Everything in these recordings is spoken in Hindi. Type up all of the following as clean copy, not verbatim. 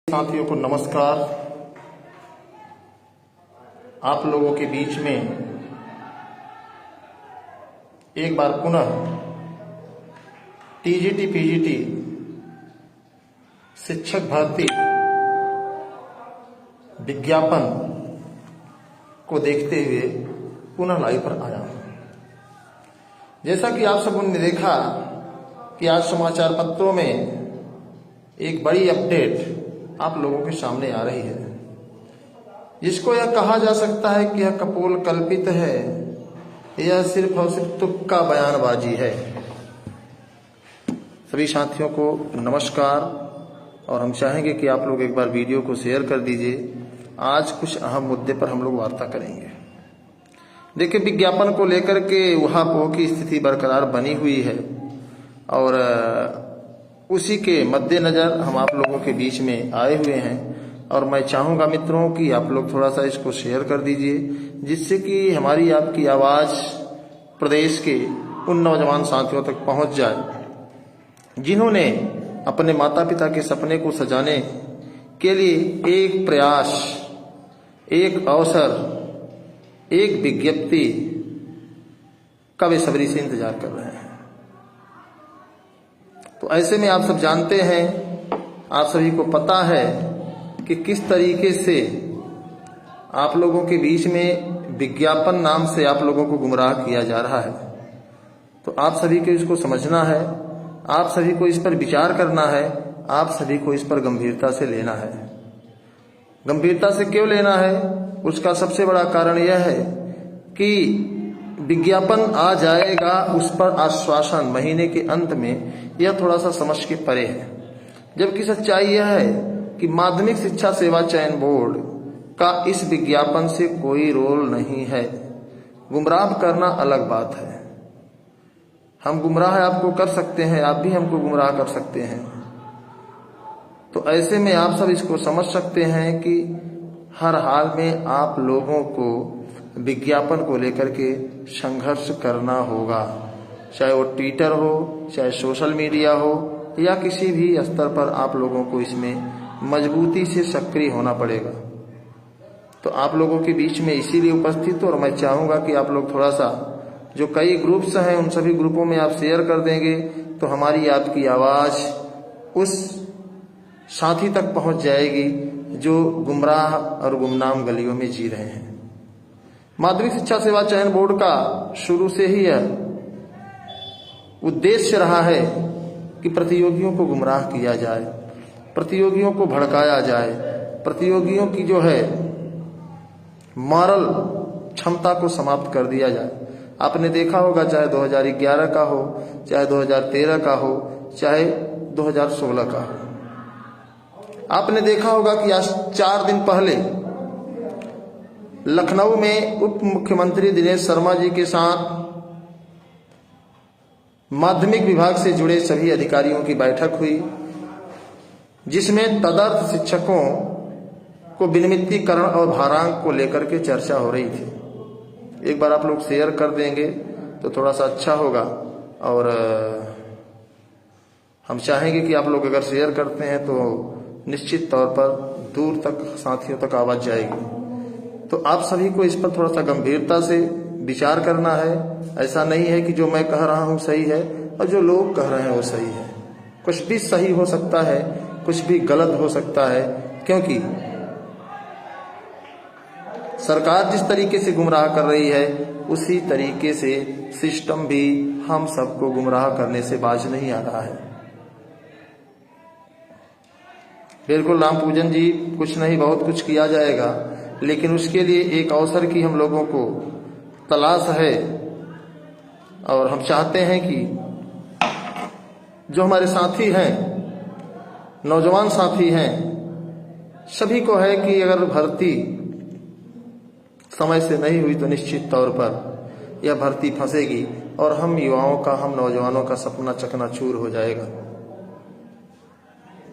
साथियों को नमस्कार। आप लोगों के बीच में एक बार पुनः टीजीटी पीजीटी शिक्षक भर्ती विज्ञापन को देखते हुए पुनः लाइव पर आया हूं। जैसा कि आप सबों ने देखा कि आज समाचार पत्रों में एक बड़ी अपडेट आप लोगों के सामने आ रही है, जिसको यह कहा जा सकता है कि यह कपोल कल्पित है, यह सिर्फ और सिर्फ तुक्का बयानबाजी है। सभी साथियों को नमस्कार, और हम चाहेंगे कि आप लोग एक बार वीडियो को शेयर कर दीजिए। आज कुछ अहम मुद्दे पर हम लोग वार्ता करेंगे। देखिए, विज्ञापन को लेकर के उहापोह की स्थिति बरकरार बनी हुई है, और उसी के मद्देनजर हम आप लोगों के बीच में आए हुए हैं। और मैं चाहूंगा मित्रों कि आप लोग थोड़ा सा इसको शेयर कर दीजिए, जिससे कि हमारी आपकी आवाज प्रदेश के उन नौजवान साथियों तक पहुंच जाए जिन्होंने अपने माता पिता के सपने को सजाने के लिए एक प्रयास, एक अवसर, एक विज्ञप्ति का बेसब्री से इंतजार कर रहे हैं। तो ऐसे में आप सब जानते हैं, आप सभी को पता है कि किस तरीके से आप लोगों के बीच में विज्ञापन नाम से आप लोगों को गुमराह किया जा रहा है। तो आप सभी को इसको समझना है, आप सभी को इस पर विचार करना है, आप सभी को इस पर गंभीरता से लेना है। गंभीरता से क्यों लेना है? उसका सबसे बड़ा कारण यह है कि विज्ञापन आ जाएगा, उस पर आश्वासन महीने के अंत में, यह थोड़ा सा समझ के परे है। जबकि सच्चाई यह है कि माध्यमिक शिक्षा सेवा चयन बोर्ड का इस विज्ञापन से कोई रोल नहीं है। गुमराह करना अलग बात है। हम गुमराह आपको कर सकते हैं, आप भी हमको गुमराह कर सकते हैं। तो ऐसे में आप सब इसको समझ सकते हैं कि हर हाल में आप लोगों को विज्ञापन को लेकर के संघर्ष करना होगा, चाहे वो ट्विटर हो, चाहे सोशल मीडिया हो, या किसी भी स्तर पर आप लोगों को इसमें मजबूती से सक्रिय होना पड़ेगा। तो आप लोगों के बीच में इसीलिए उपस्थित हूं, और मैं चाहूंगा कि आप लोग थोड़ा सा, जो कई ग्रुप्स हैं उन सभी ग्रुपों में आप शेयर कर देंगे, तो हमारी आपकी आवाज उस साथी तक पहुंच जाएगी जो गुमराह और गुमनाम गलियों में जी रहे हैं। माध्यमिक शिक्षा सेवा चयन बोर्ड का शुरू से ही यह उद्देश्य रहा है कि प्रतियोगियों को गुमराह किया जाए, प्रतियोगियों को भड़काया जाए, प्रतियोगियों की जो है मॉरल क्षमता को समाप्त कर दिया जाए। आपने देखा होगा, चाहे 2011 का हो, चाहे 2013 का हो, चाहे 2016 का हो, आपने देखा होगा कि आज 4 दिन पहले लखनऊ में उप मुख्यमंत्री दिनेश शर्मा जी के साथ माध्यमिक विभाग से जुड़े सभी अधिकारियों की बैठक हुई, जिसमें तदर्थ शिक्षकों को विनियमितीकरण और भारांक को लेकर के चर्चा हो रही थी। एक बार आप लोग शेयर कर देंगे तो थोड़ा सा अच्छा होगा, और हम चाहेंगे कि आप लोग अगर शेयर करते हैं तो निश्चित तौर पर दूर तक साथियों तक आवाज जाएगी। तो आप सभी को इस पर थोड़ा सा गंभीरता से विचार करना है। ऐसा नहीं है कि जो मैं कह रहा हूं सही है और जो लोग कह रहे हैं वो सही है। कुछ भी सही हो सकता है, कुछ भी गलत हो सकता है, क्योंकि सरकार जिस तरीके से गुमराह कर रही है उसी तरीके से सिस्टम भी हम सबको गुमराह करने से बाज नहीं आ रहा है। बिल्कुल राम पूजन जी, कुछ नहीं बहुत कुछ किया जाएगा, लेकिन उसके लिए एक अवसर की हम लोगों को तलाश है। और हम चाहते हैं कि जो हमारे साथी हैं, नौजवान साथी हैं, सभी को है कि अगर भर्ती समय से नहीं हुई तो निश्चित तौर पर यह भर्ती फंसेगी और हम युवाओं का, हम नौजवानों का सपना चकनाचूर हो जाएगा।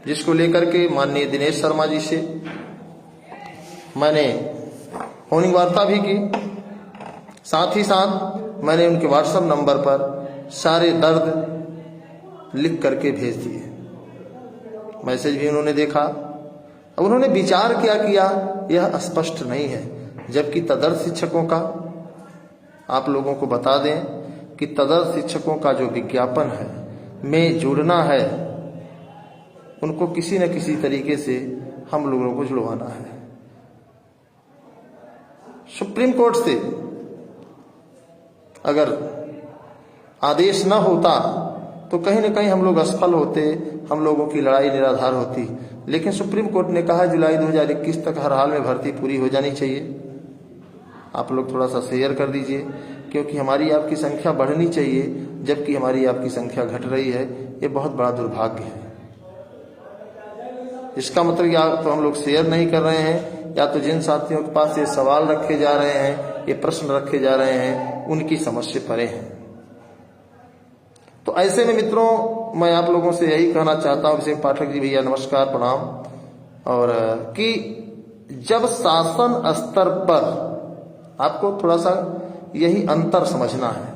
जिसको लेकर के माननीय दिनेश शर्मा जी से मैंने फोनिंग वार्ता भी की, साथ ही साथ मैंने उनके व्हाट्सएप नंबर पर सारे दर्द लिख करके भेज दिए। मैसेज भी उन्होंने देखा, अब उन्होंने विचार क्या किया यह स्पष्ट नहीं है, जबकि तदर्थ शिक्षकों का आप लोगों को बता दें कि तदर्थ शिक्षकों का जो विज्ञापन है में जुड़ना है, उनको किसी न किसी तरीके से हम लोगों को जुड़वाना है। सुप्रीम कोर्ट से अगर आदेश न होता तो कहीं न कहीं हम लोग असफल होते, हम लोगों की लड़ाई निराधार होती। लेकिन सुप्रीम कोर्ट ने कहा जुलाई 2021 तक हर हाल में भर्ती पूरी हो जानी चाहिए। आप लोग थोड़ा सा शेयर कर दीजिए, क्योंकि हमारी आपकी संख्या बढ़नी चाहिए, जबकि हमारी आपकी संख्या घट रही है। ये बहुत बड़ा दुर्भाग्य है। इसका मतलब या तो हम लोग शेयर नहीं कर रहे हैं, या तो जिन साथियों के पास ये सवाल रखे जा रहे हैं, ये प्रश्न रखे जा रहे हैं, उनकी समझ से परे हैं। तो ऐसे में मित्रों, मैं आप लोगों से यही कहना चाहता हूं, अभिषेक पाठक जी भैया नमस्कार प्रणाम, और कि जब शासन स्तर पर आपको थोड़ा सा यही अंतर समझना है।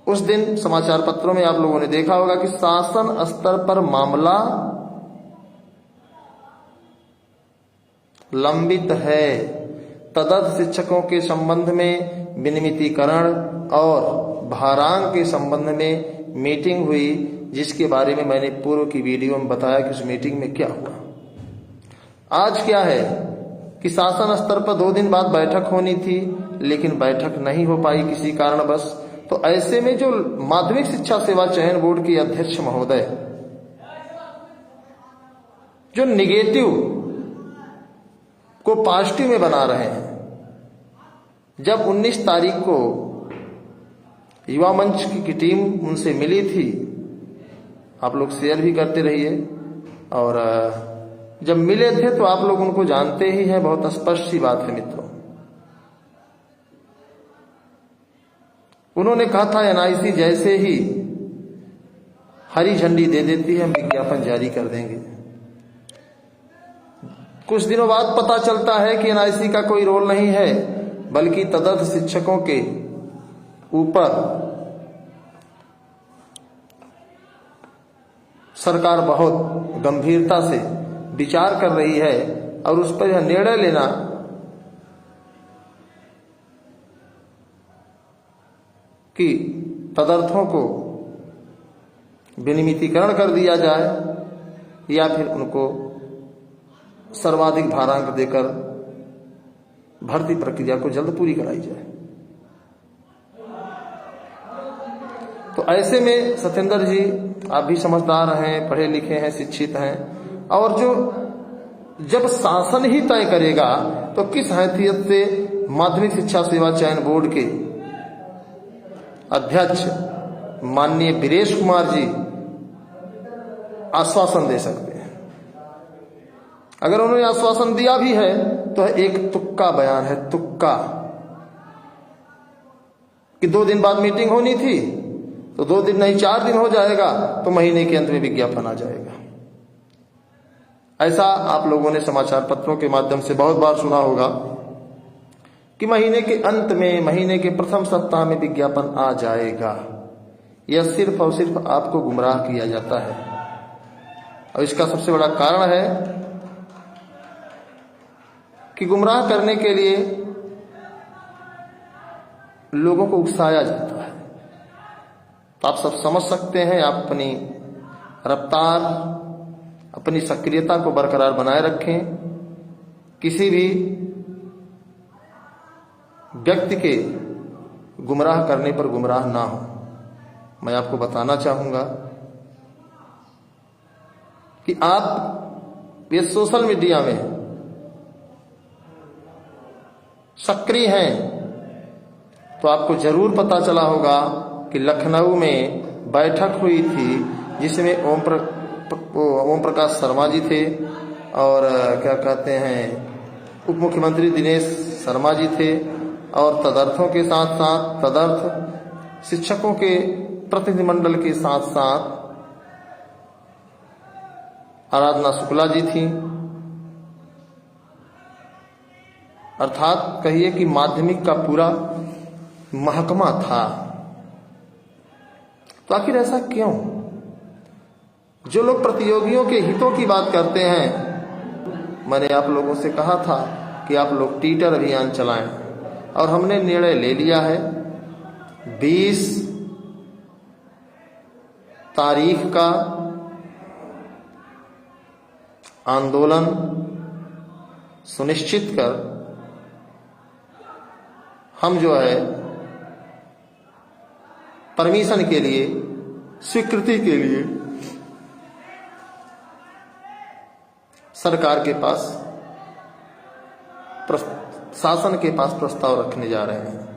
उस दिन समाचार पत्रों में आप लोगों ने देखा होगा कि शासन स्तर पर मामला लंबित है। तदर्थ शिक्षकों के संबंध में विनियमितीकरण और भारांक के संबंध में मीटिंग हुई, जिसके बारे में मैंने पूर्व की वीडियो में बताया कि उस मीटिंग में क्या हुआ। आज क्या है कि शासन स्तर पर 2 दिन बाद बैठक होनी थी, लेकिन बैठक नहीं हो पाई किसी कारणवश। तो ऐसे में जो माध्यमिक शिक्षा सेवा चयन बोर्ड के अध्यक्ष महोदय जो निगेटिव को पॉजिटिव में बना रहे हैं, जब 19 तारीख को युवा मंच की टीम उनसे मिली थी, आप लोग शेयर भी करते रहिए, और जब मिले थे तो आप लोग उनको जानते ही हैं, बहुत स्पष्ट सी बात है मित्रों। उन्होंने कहा था एनआईसी जैसे ही हरी झंडी दे देती है, हम विज्ञापन जारी कर देंगे। कुछ दिनों बाद पता चलता है कि एनआईसी का कोई रोल नहीं है, बल्कि तदर्थ शिक्षकों के ऊपर सरकार बहुत गंभीरता से विचार कर रही है, और उस पर यह निर्णय लेना कि तदर्थों को विनियमितीकरण कर दिया जाए, या फिर उनको सर्वाधिक भारांक देकर भर्ती प्रक्रिया को जल्द पूरी कराई जाए। तो ऐसे में सत्येंद्र जी, आप भी समझदार हैं, पढ़े लिखे हैं, शिक्षित हैं, और जो जब शासन ही तय करेगा तो किस हैसियत से माध्यमिक शिक्षा सेवा चयन बोर्ड के अध्यक्ष माननीय वीरेश कुमार जी आश्वासन दे सकते हैं। अगर उन्होंने आश्वासन दिया भी है तो एक तुक्का बयान है, तुक्का, कि 2 दिन बाद मीटिंग होनी थी तो 2 दिन नहीं 4 दिन हो जाएगा, तो महीने के अंत में विज्ञापन आ जाएगा। ऐसा आप लोगों ने समाचार पत्रों के माध्यम से बहुत बार सुना होगा कि महीने के अंत में, महीने के प्रथम सप्ताह में विज्ञापन आ जाएगा। यह सिर्फ और सिर्फ आपको गुमराह किया जाता है, और इसका सबसे बड़ा कारण है कि गुमराह करने के लिए लोगों को उकसाया जाता है। तो आप सब समझ सकते हैं, आप अपनी रफ्तार, अपनी सक्रियता को बरकरार बनाए रखें, किसी भी व्यक्ति के गुमराह करने पर गुमराह ना हो। मैं आपको बताना चाहूंगा कि आप ये सोशल मीडिया में सक्रिय हैं तो आपको जरूर पता चला होगा कि लखनऊ में बैठक हुई थी, जिसमें ओम प्रकाश शर्मा जी थे, और क्या कहते हैं, उप मुख्यमंत्री दिनेश शर्मा जी थे, और तदर्थों के साथ साथ तदर्थ शिक्षकों के प्रतिनिधिमंडल के साथ साथ आराधना शुक्ला जी थी। अर्थात कहिए कि माध्यमिक का पूरा महकमा था। तो आखिर ऐसा क्यों? जो लोग प्रतियोगियों के हितों की बात करते हैं मैंने आप लोगों से कहा था कि आप लोग टीटर अभियान चलाएं, और हमने निर्णय ले लिया है 20 तारीख का आंदोलन सुनिश्चित कर हम जो है परमिशन के लिए, स्वीकृति के लिए सरकार के पास, शासन के पास प्रस्ताव रखने जा रहे हैं।